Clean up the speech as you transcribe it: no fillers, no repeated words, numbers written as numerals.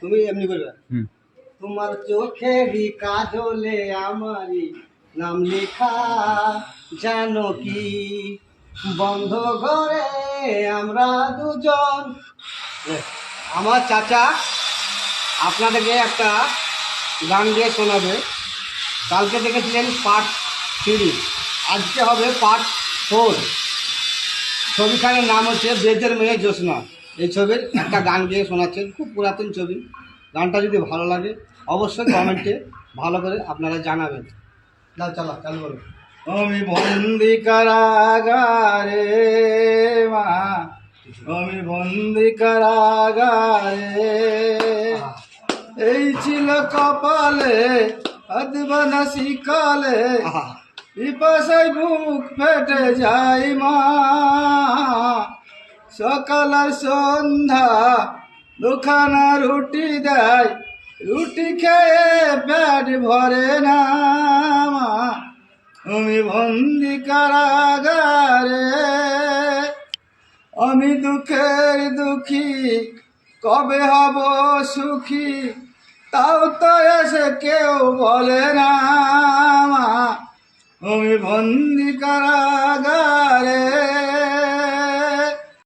তুমি এমনি করবে। তোমার চোখেরই কাজলে আমারই নাম লেখা, জানো কি বন্ধ ঘরে আমরা দুজন। আমার চাচা আপনাদেরকে একটা গান দিয়ে শোনাবে। কালকে দেখেছিলেন পার্ট 3, আজকে হবে পার্ট 4। ছবিখানের নাম হচ্ছে বেদের মেয়ে জ্যোৎস্না। এই ছবির একটা গান গিয়ে শোনাচ্ছেন, খুব পুরাতন ছবি। গানটা যদি ভালো লাগে অবশ্যই কমেন্টে ভালো করে আপনারা জানাবেন। দাও চালু করো। আমি বন্দি কারাগারে মা, আমি বন্দি কারাগারে, এই ছিল কপালে আদবানা শিকালে, পিপাসায় বুক ফেটে যাই মা, সকাল আর সন্ধ্যা দুখানা রুটি দেয়, রুটি খেয়ে পেট ভরে না মা, আমি বন্দি কারাগারে, আমি দুঃখের দুঃখী কবে হব সুখী, তাও তো এসে কেউ বলে না মা, আমি বন্দি